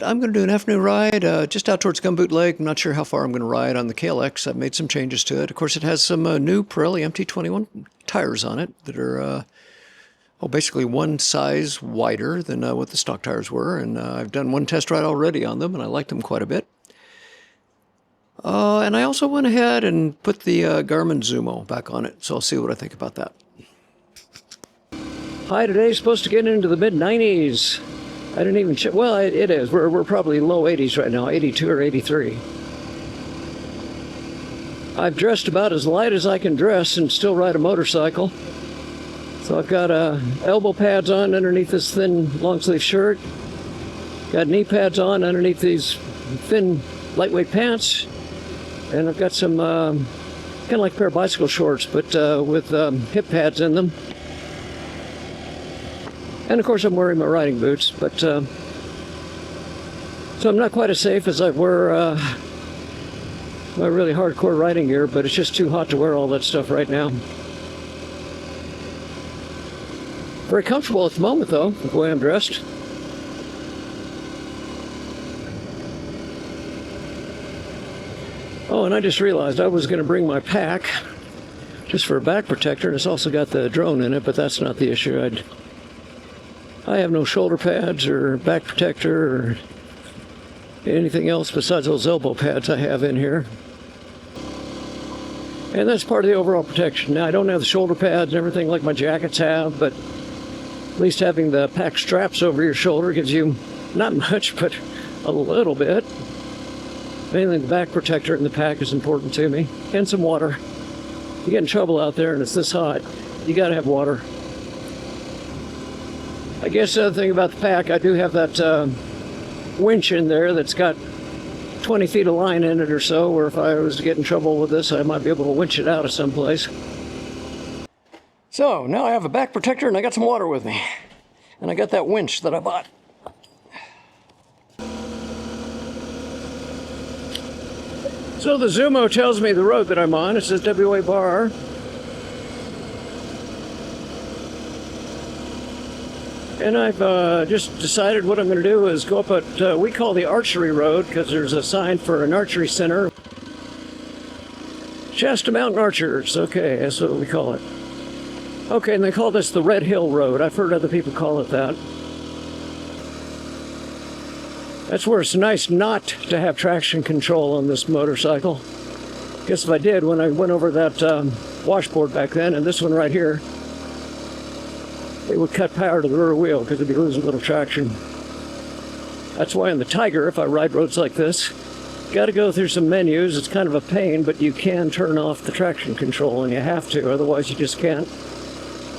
I'm going to do an afternoon ride just out towards Gumboot Lake. I'm not sure how far I'm going to ride on the KLX. I've made some changes to it. Of course, it has some new Pirelli MT21 tires on it that are basically one size wider than what the stock tires were. And I've done one test ride already on them, and I like them quite a bit. And I also went ahead and put the Garmin Zumo back on it, so I'll see what I think about that. High today is supposed to get into the mid-90s. I didn't even check. Well, it is. We're probably low 80s right now, 82 or 83. I've dressed about as light as I can dress and still ride a motorcycle. So I've got elbow pads on underneath this thin long-sleeve shirt. Got knee pads on underneath these thin, lightweight pants. And I've got some kind of like a pair of bicycle shorts, but with hip pads in them. And of course I'm wearing my riding boots, but so I'm not quite as safe as I wear my really hardcore riding gear, but it's just too hot to wear all that stuff right now. Very comfortable at the moment though, the way I'm dressed. Oh, and I just realized I was going to bring my pack just for a back protector, and it's also got the drone in it, but that's not the issue. I have no shoulder pads or back protector or anything else besides those elbow pads I have in here. And that's part of the overall protection. Now, I don't have the shoulder pads and everything like my jackets have, but at least having the pack straps over your shoulder gives you not much, but a little bit. Mainly the back protector in the pack is important to me. And some water. You get in trouble out there and it's this hot, you gotta have water. I guess the other thing about the pack, I do have that winch in there that's got 20 feet of line in it or so, where if I was to get in trouble with this, I might be able to winch it out of someplace. So, now I have a back protector and I got some water with me. And I got that winch that I bought. So the Zumo tells me the road that I'm on. It says WA bar. And I've just decided what I'm going to do is go up what we call the archery road, because there's a sign for an archery center. Shasta Mountain Archers. Okay, that's what we call it. Okay, and they call this the Red Hill Road. I've heard other people call it that. That's where it's nice not to have traction control on this motorcycle. Guess if I did, when I went over that washboard back then, and this one right here, it would cut power to the rear wheel because it'd be losing a little traction. That's why in the Tiger, if I ride roads like this, got to go through some menus. It's kind of a pain, but you can turn off the traction control, and you have to, otherwise you just can't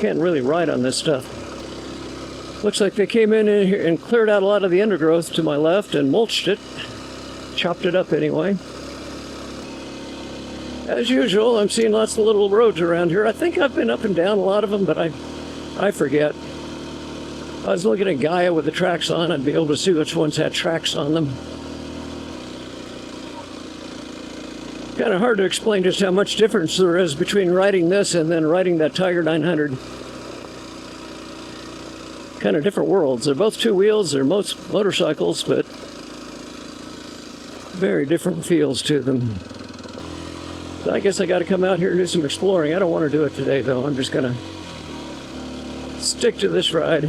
really ride on this stuff. Looks like they came in here and cleared out a lot of the undergrowth to my left and mulched it, chopped it up anyway. As usual, I'm seeing lots of little roads around here. I think I've been up and down a lot of them, but I forget. I was looking at Gaia with the tracks on. I'd be able to see which ones had tracks on them. Kind of hard to explain just how much difference there is between riding this and then riding that Tiger 900. Kind of different worlds. They're both two wheels. They're most motorcycles, but very different feels to them. So I guess I got to come out here and do some exploring. I don't want to do it today, though. I'm just going to stick to this ride.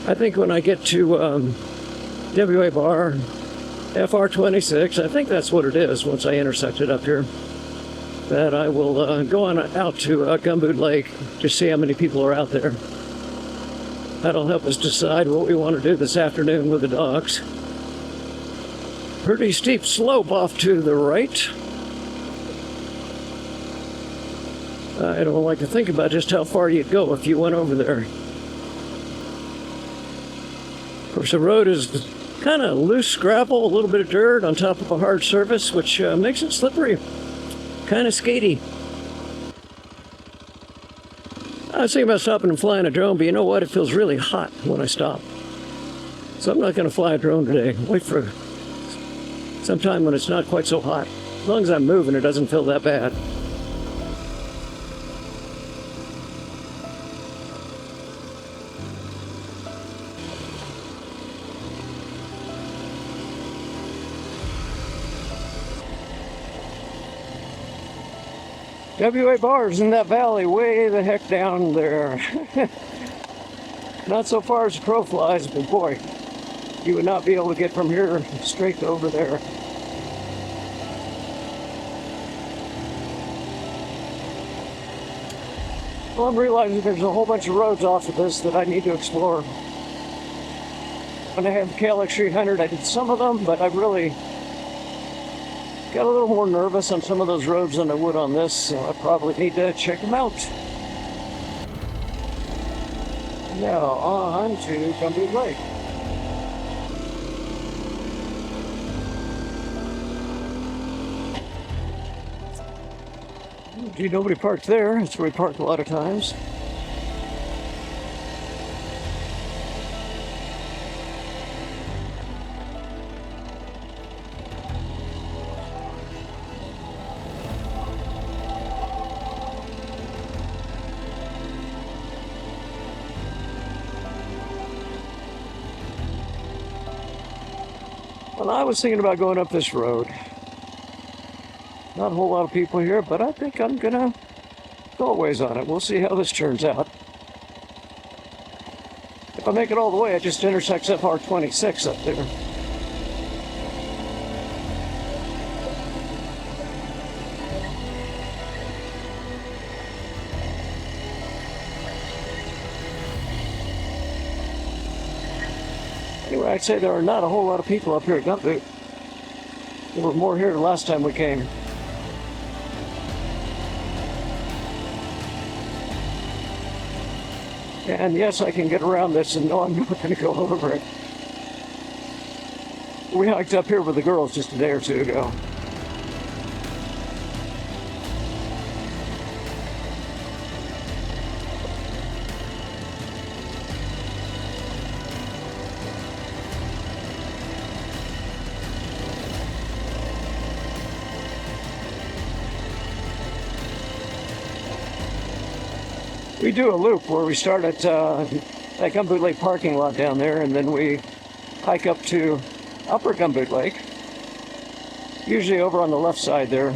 I think when I get to WA Bar, FR26, I think that's what it is once I intersect it up here, that I will go on out to Gumboot Lake to see how many people are out there. That'll help us decide what we want to do this afternoon with the dogs. Pretty steep slope off to the right. I don't like to think about just how far you'd go if you went over there. Of course, the road is kind of loose gravel, a little bit of dirt on top of a hard surface, which makes it slippery, kind of skatey. I was thinking about stopping and flying a drone, but you know what? It feels really hot when I stop. So I'm not going to fly a drone today. Wait for some time when it's not quite so hot. As long as I'm moving, it doesn't feel that bad. WA bars in that valley way the heck down there. Not so far as the crow flies, but boy, you would not be able to get from here straight to over there. Well, I'm realizing there's a whole bunch of roads off of this that I need to explore. When I had the klx230s, I did some of them, but I really got a little more nervous on some of those roads than I would on this, so I probably need to check them out. Now on to Gumboot Lake. Gee, nobody parked there. That's where we park a lot of times. Well, I was thinking about going up this road. Not a whole lot of people here, but I think I'm gonna go a ways on it. We'll see how this turns out. If I make it all the way, it just intersects FR26 up there. Anyway, I'd say there are not a whole lot of people up here at Gumboot. There were more here the last time we came. And yes, I can get around this, and no, I'm not going to go over it. We hiked up here with the girls just a day or two ago. We do a loop where we start at that Gumboot Lake parking lot down there, and then we hike up to Upper Gumboot Lake, usually over on the left side there.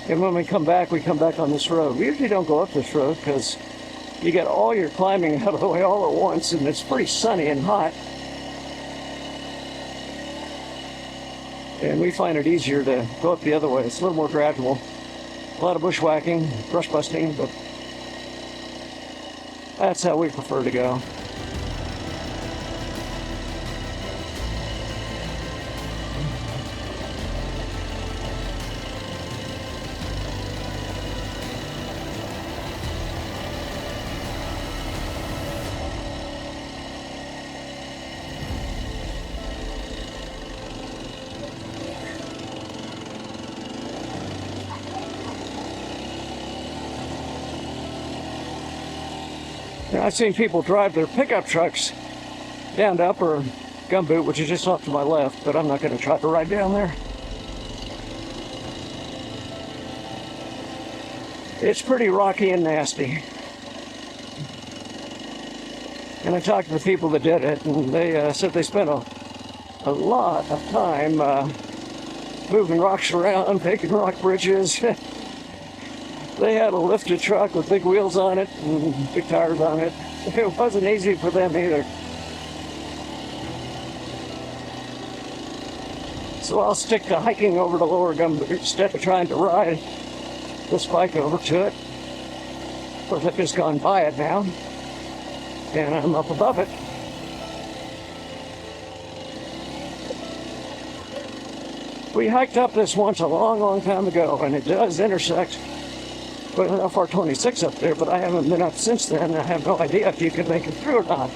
And when we come back on this road. We usually don't go up this road because you get all your climbing out of the way all at once, and it's pretty sunny and hot. And we find it easier to go up the other way. It's a little more gradual. A lot of bushwhacking, brush busting, but that's how we prefer to go. Now, I've seen people drive their pickup trucks down to Upper Gumboot, which is just off to my left, but I'm not going to try to ride down there. It's pretty rocky and nasty. And I talked to the people that did it, and they said they spent a lot of time moving rocks around, making rock bridges. They had a lifted truck with big wheels on it and big tires on it. It wasn't easy for them either. So I'll stick to hiking over to Lower Gumboot instead of trying to ride this bike over to it. Of course, I've just gone by it now, and I'm up above it. We hiked up this once a long, long time ago, and it does intersect with an FR26 up there, but I haven't been up since then. I have no idea if you can make it through or not.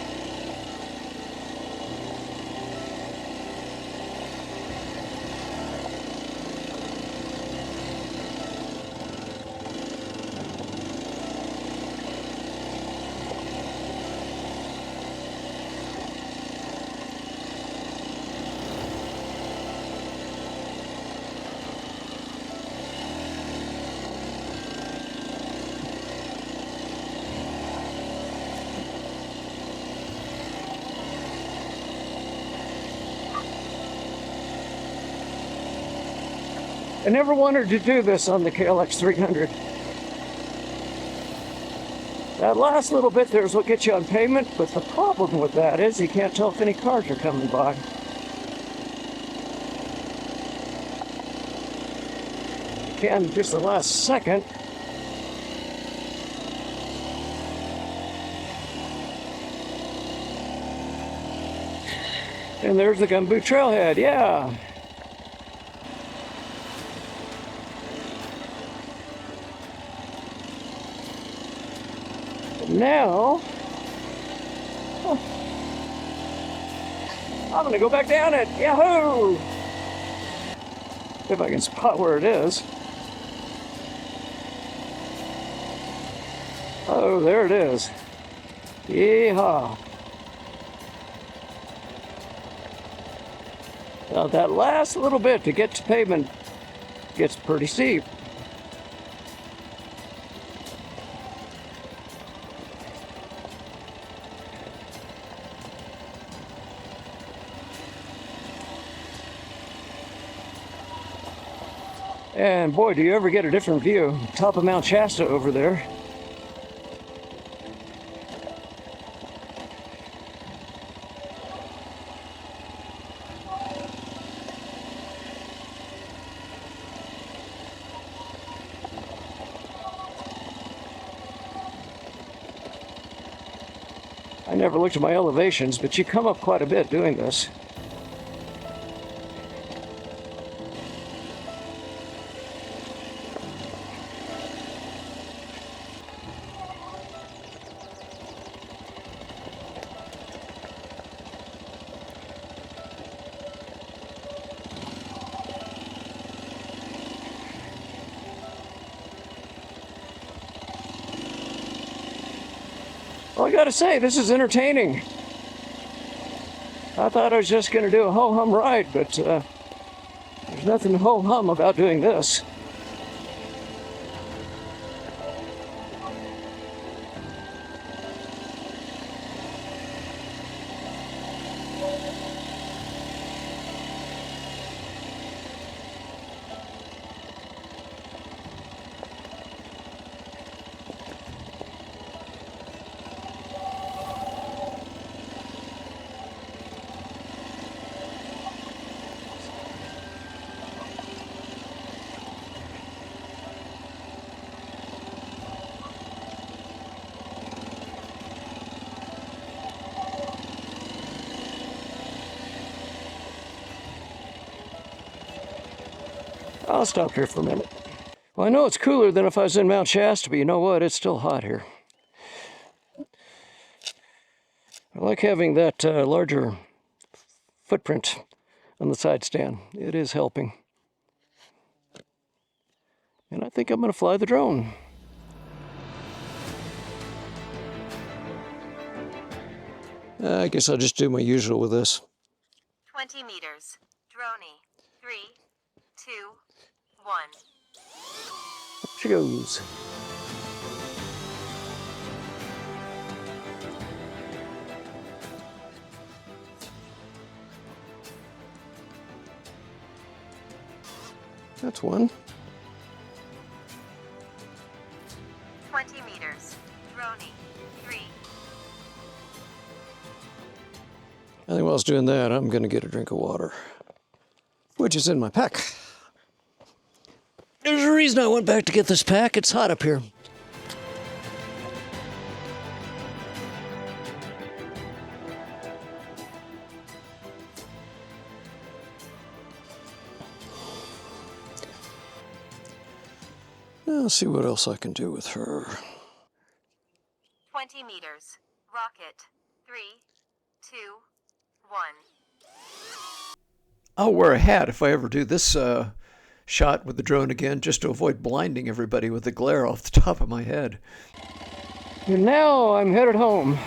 I never wanted to do this on the KLX300. That last little bit there is what gets you on pavement, but the problem with that is you can't tell if any cars are coming by. You can just the last second. And there's the Gumboot Trailhead, yeah. Now, I'm gonna go back down it. Yahoo! If I can spot where it is. Oh, there it is. Yeehaw. Now that last little bit to get to pavement gets pretty steep. And boy, do you ever get a different view. Top of Mount Shasta over there. I never looked at my elevations, but you come up quite a bit doing this. Well, I gotta say, this is entertaining. I thought I was just gonna do a ho-hum ride, but there's nothing ho-hum about doing this. I'll stop here for a minute. Well, I know it's cooler than if I was in Mount Shasta, but you know what? It's still hot here. I like having that larger footprint on the side stand. It is helping. And I think I'm going to fly the drone. I guess I'll just do my usual with this. 20 meters. Droney. 3, 2, 1. Up she goes. That's one. 20 meters. Droney. 3. I think while I was doing that, I'm going to get a drink of water, which is in my pack. There's a reason I went back to get this pack. It's hot up here. Now, let's see what else I can do with her. 20 meters. Rocket. 3, 2, 1. I'll wear a hat if I ever do this shot with the drone again, just to avoid blinding everybody with the glare off the top of my head. And now I'm headed home.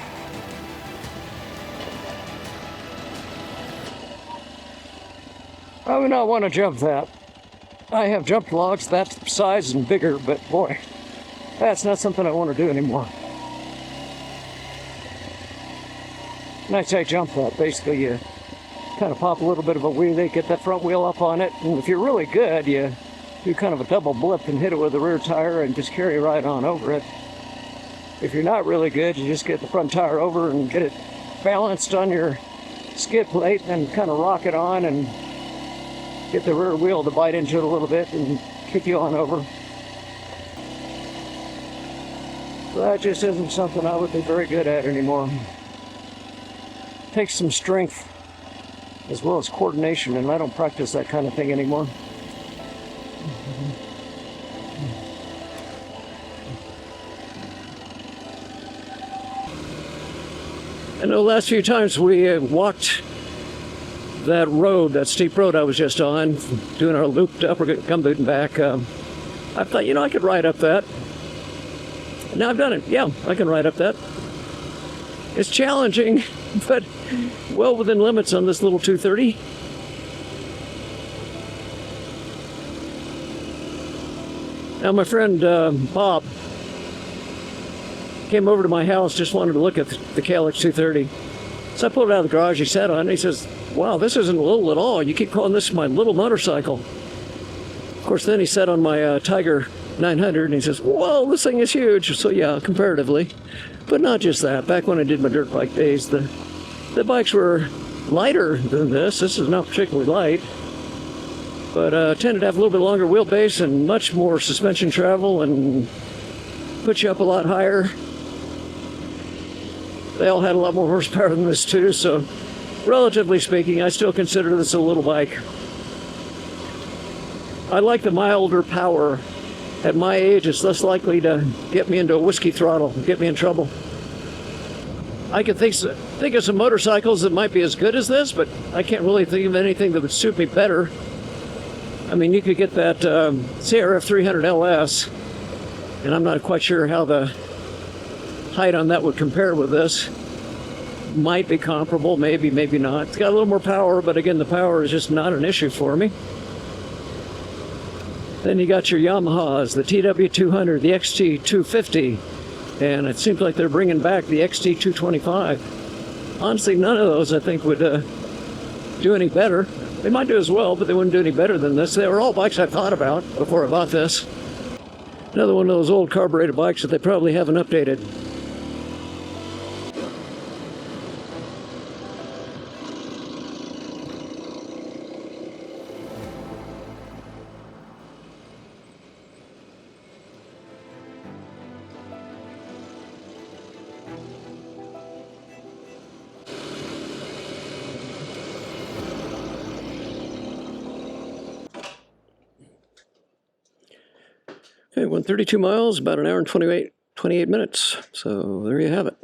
I would not want to jump that. I have jumped logs that size and bigger, but boy, that's not something I want to do anymore. When I say jump that, basically you kind of pop a little bit of a wheelie, get that front wheel up on it, and if you're really good, you do kind of a double blip and hit it with the rear tire and just carry right on over it. If you're not really good, you just get the front tire over and get it balanced on your skid plate and kind of rock it on and get the rear wheel to bite into it a little bit and kick you on over. So that just isn't something I would be very good at anymore. It takes some strength as well as coordination, and I don't practice that kind of thing anymore. I know the last few times we walked that road, that steep road I was just on, doing our looped upper gumboot and back, I thought, you know, I could ride up that. Now I've done it. Yeah, I can ride up that. It's challenging, but well within limits on this little 230. Now my friend Bob came over to my house, just wanted to look at the klx230. So I pulled it out of the garage, he sat on it, and he says, wow, this isn't little at all. You keep calling this my little motorcycle. Of course, then he sat on my Tiger 900, and he says, whoa, this thing is huge. So yeah, comparatively. But not just that. Back when I did my dirt bike days, the bikes were lighter than this. This is not particularly light, but tended to have a little bit longer wheelbase and much more suspension travel and put you up a lot higher. They all had a lot more horsepower than this too, so relatively speaking, I still consider this a little bike. I like the milder power. At my age, it's less likely to get me into a whiskey throttle, get me in trouble. I can think of some motorcycles that might be as good as this, but I can't really think of anything that would suit me better. I mean, you could get that CRF 300 LS, and I'm not quite sure how the height on that would compare with this. Might be comparable, maybe, maybe not. It's got a little more power, but again, the power is just not an issue for me. Then you got your Yamahas, the TW200, the XT250, and it seems like they're bringing back the XT225. Honestly, none of those I think would do any better. They might do as well, but they wouldn't do any better than this. They were all bikes I thought about before I bought this. Another one of those old carbureted bikes that they probably haven't updated. Okay, 132 miles, about an hour and 28 minutes. So there you have it.